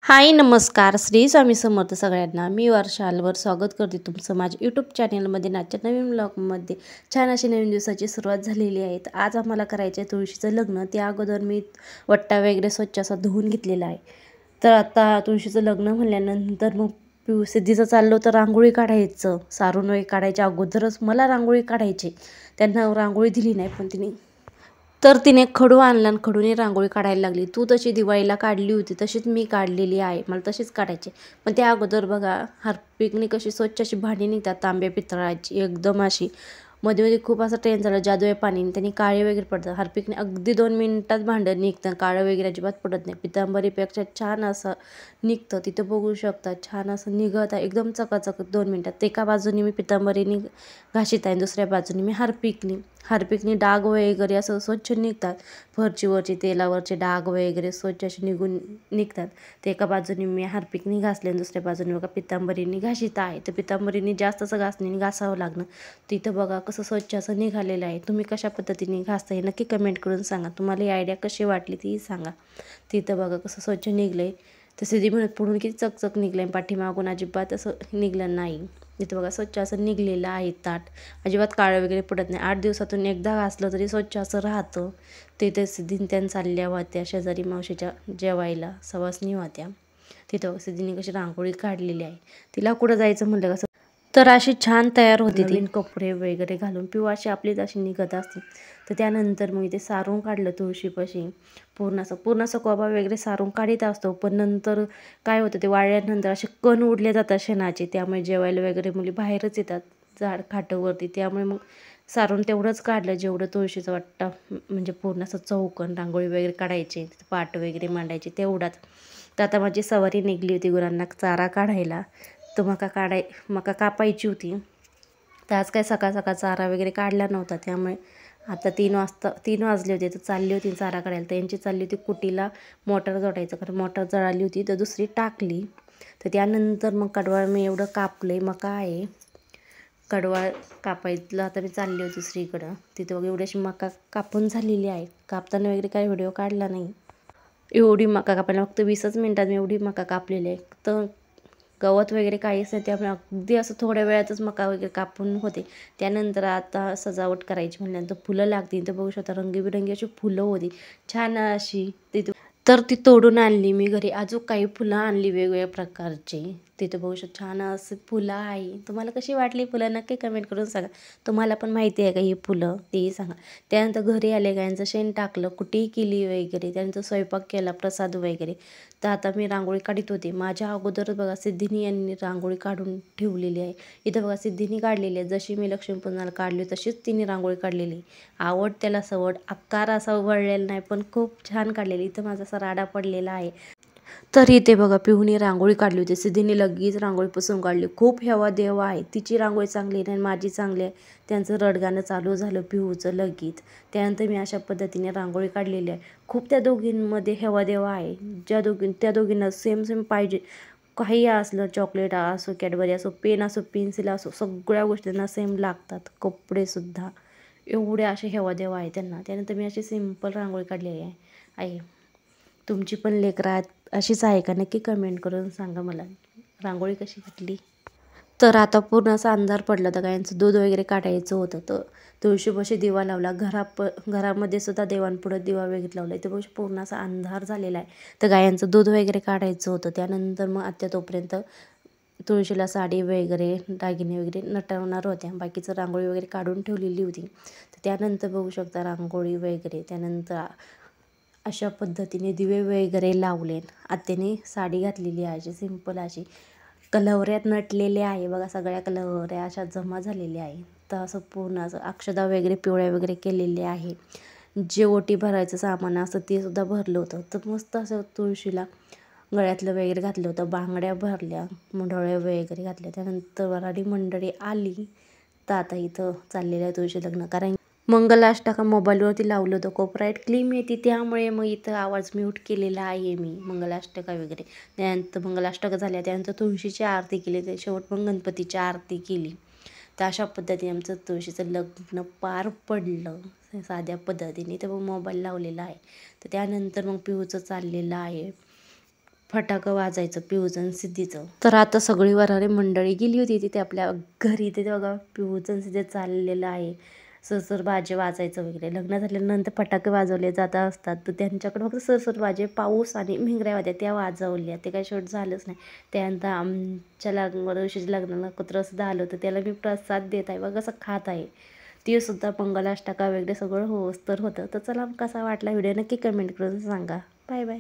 हाय नमस्कार श्री स्वामी समर्थ सगळ्यांना मी वर्षा अलवर स्वागत करते तुमचं माझ्या यूट्यूब चॅनलमध्ये आजच्या नवीन ब्लॉगमध्ये छान अशी नवीन दिवसाची सुरुवात झालेली आहे। आज आम्हाला करायचं आहे तुळशीचं लग्न। त्या अगोदर मी वट्टा वगैरे स्वच्छ असा धुवून घेतलेला आहे। तर आता तुळशीचं लग्न म्हणल्यानंतर मग सिद्धीचं चाललो तर रांगोळी काढायचं, सारून वगैरे काढायच्या अगोदरच मला रांगोळी काढायची, त्यांना रांगोळी दिली नाही पण तिने खडू आणला आणि खडूने रांगोळी काढायला लागली। तू तशी दिवाळीला काढली होती तशीच मी काढलेली आहे, मला तशीच काढायची। पण त्या अगोदर बघा हार्पिकने कशी स्वच्छ अशी भांडी निघतात तांब्या पितळाची एकदम अशी। मध्ये मध्ये खूप असं ट्रेन झालं जादू आहे पाणी, त्यांनी काळे वगैरे पडतात। हार्पिकने अगदी 2 मिनिटात भांडं निघतं, काळं वगैरे अजिबात पडत नाही। पितांबरीपेक्षा छान असं निघतं, तिथं बघू शकता छान असं निघत आहे एकदम चकाचक 2 मिनिटात। एका बाजूने मी पितांबरीने घाशीत आहे, दुसऱ्या बाजूने मी हार्पिकने डाग वगैरे असं स्वच्छ निघतात। फरचीवरचे तेलावरचे डाग वगैरे स्वच्छ असे निघतात। ते एका बाजूने मी हार्पिकने घासले आणि दुसऱ्या बाजूने बघा पितांबरीने घाशीत आहे। तर पितांबरीने जास्त असं घासणीने घासावं लागणं। तिथं बघा कसं स्वच्छ असं निघालेलं आहे। तुम्ही कशा पद्धतीने घासता हे नक्की कमेंट करून सांगा। तुम्हाला ही आयडिया कशी वाटली ती सांगा। तिथं बघा कसं स्वच्छ निघलंय। तर सिद्धी म्हणत पुढून किती चकचक निघलंय, पाठीमागून अजिबात असं निघलं नाही। इथं बघा स्वच्छ असं निघलेलं आहे ताट, अजिबात काळं वगैरे पडत नाही। 8 दिवसातून एकदा घासलं तरी स्वच्छ असं राहतं। तिथे सिद्धीने त्या चालल्या होत्या शेजारी मावशीच्या जेवायला, सवासनी होत्या। तिथं सिद्धीने कशी रांगोळी काढलेली आहे। तिला कुठं जायचं म्हणलं कसं तर अशी छान तयार होती, नवीन कपडे वगैरे घालून पिऊ अशी आपलीच अशी निघत असते। तर त्यानंतर मग इथे सारून काढलं तुळशीपाशी, पूर्ण असं कोबा वगैरे सारून काढीत असतो। पण नंतर काय होतं ते वाळल्यानंतर असे कण उडले जातात शेणाचे, त्यामुळे जेवायला वगैरे मुली बाहेरच येतात झाड खाटावरती। त्यामुळे मग सारून तेवढंच काढलं जेवढं तुळशीचं वाटतं, म्हणजे पूर्ण असं चौकोन रांगोळी वगैरे काढायचे, पाट वगैरे मांडायचे तेवढाच। तर आता माझी सवारी निघली होती गुरांना चारा काढायला, तर मका कापायची होती। तर आज काय सकाळ सकाळ चारा वगैरे काढला नव्हता, त्यामुळे आता 3 वाजले होते। तर चालली होती चारा काढायला, त्यांची चालली होती कुटीला मोटर जोडायचं, कारण मोटर जळाली होती तर दुसरी टाकली। तर त्यानंतर मग कडवाळ मी एवढं कापले, मका आहे कडवाळ कापायला आता मी चालली होती दुसरीकडं। तिथं बघ एवढी अशी मका कापून झालेली आहे। कापताना वगैरे काही व्हिडिओ काढला नाही। एवढी मका कापायला फक्त 20च मिनिटात मी एवढी मका कापलेली आहे। तर गवत वगैरे काहीच नाही, त्यामुळे अगदी असं थोड्या वेळातच मका वगैरे कापून होते। त्यानंतर आता सजावट करायची म्हणल्यानंतर फुलं लागतील, तर बघू शकता रंगीबिरंगी अशी फुलं होती छान अशी। तर ती तोडून आणली मी घरी, अजून काही फुलं आणली वेगवेगळ्या प्रकारची। तिथे बघू शकता छान असं फुलं आहे। तुम्हाला कशी वाटली फुलं नक्की कमेंट करून सांगा। तुम्हाला पण माहिती आहे का ही फुलं तेही सांगा। त्यानंतर घरी आले, गायांचं शेण टाकलं, कुटी केली वगैरे, त्यानंतर स्वयंपाक केला, प्रसाद वगैरे। तर आता मी रांगोळी काढत होते। माझ्या अगोदर बघा सिद्धीनी यांनी रांगोळी काढून ठेवलेली आहे। इथं बघा सिद्धीनी काढलेली आहे, जशी मी लक्ष्मीपूजनाला काढली तशीच तिने रांगोळी काढलेली। आवड त्याला सवड, आकार असा वळलेला नाही पण खूप छान काढलेली। इथं माझा असा राडा पडलेला आहे। तर इथे बघा पिहूने रांगोळी काढली होती, सिद्धीने लगेच रांगोळी पुसून काढली। खूप हेवा देवा आहे, तिची रांगोळी चांगली नाही माझी चांगली आहे, त्यांचं रडगाणं चालू झालं पिहूचं लगेच। त्यानंतर मी अशा पद्धतीने रांगोळी काढलेली आहे। खूप त्या दोघींमध्ये हेवा देवा आहे, त्या दोघींना सेम सेम पाहिजे। काही असलं चॉकलेट असो, कॅडबरी असो, पेन असो, पेन्सिल असो, सगळ्या गोष्टींना सेम लागतात, कपडेसुद्धा एवढे असे हेवा देवा आहे त्यांना। त्यानंतर मी अशी सिंपल रांगोळी काढलेली आहे। तुमची पण लेकरं अशीच आहे का नक्की कमेंट करून सांगा मला, रांगोळी कशी वाटली। तर आता पूर्ण असा अंधार पडला, तर गायांचं दूध वगैरे काढायचं होतं। तर तुळशीपाशी दिवा लावला, घरामध्ये सुद्धा देवांपुढं दिवा वगैरे लावला। इथे पूर्ण असा अंधार झालेला आहे। तर गायांचं दूध वगैरे काढायचं होतं। त्यानंतर मग आत्या तोपर्यंत तुळशीला साडी वगैरे दागिने वगैरे नटवणार होत्या, बाकीचं रांगोळी वगैरे काढून ठेवलेली होती। तर त्यानंतर बघू शकता रांगोळी वगैरे, त्यानंतर अशा पद्धतीने दिवे वगैरे लावले। आत्याने साडी घातलेली आहे अशी सिंपल अशी, कलवऱ्यात नटलेले आहे बघा, सगळ्या कलवऱ्या अशा जमा झालेल्या आहे। तर असं पूर्ण असं अक्षदा वगैरे पिवळ्या वगैरे केलेले आहे। जे ओटी भरायचं सामान असतं ते सुद्धा भरलं होतं। तर मस्त असं तुळशीला गळ्यातलं वगैरे घातलं होतं, बांगड्या भरल्या, मुंडोळ्या वगैरे घातल्या। त्यानंतर वराडी मंडळी आली। तर आता इथं चाललेलं आहे तुळशी लग्न, कारण मंगलाष्टका मोबाईलवरती लावलं होतं, कॉपीराईट क्लेम येते, त्यामुळे मग इथं आवाज म्यूट केलेला आहे मी मंगलाष्टका वगैरे। त्यानंतर मंगलाष्टका झाल्या, त्यानंतर तुळशीची आरती केली, त्या शेवट मग गणपतीची आरती केली। तर अशा पद्धतीने आमचं तुळशीचं लग्न पार पडलं साध्या पद्धतीने। तर मग मोबाईल लावलेला आहे। तर त्यानंतर मग पिहूचं चाललेलं आहे फटाकं वाजायचं पिऊजन सिद्धीचं. तर आता सगळी वरारी मंडळी गेली होती तिथे आपल्या घरी. तिथे बघा पिऊजन सिद्धी चाललेलं आहे. सरसर बाजे वाजायचं वगैरे. लग्न झाल्यानंतर फटाके वाजवले जात असतात, तर त्यांच्याकडे फक्त सरसर बाजे पाऊस आणि भिंगऱ्या होत्या त्या वाजवल्या. ते काही शूट झालंच नाही. त्यानंतर आमच्या दिवशीच्या लग्नाला कुत्रंसुद्धा आलं होतं, त्याला मी प्रसाद देत आहे बघा, असं खात आहे. ते सुद्धा मंगलाष्टका वगैरे सगळं तर होतं. तर चला कसा वाटला व्हिडिओ नक्की कमेंट करून सांगा. Bye bye.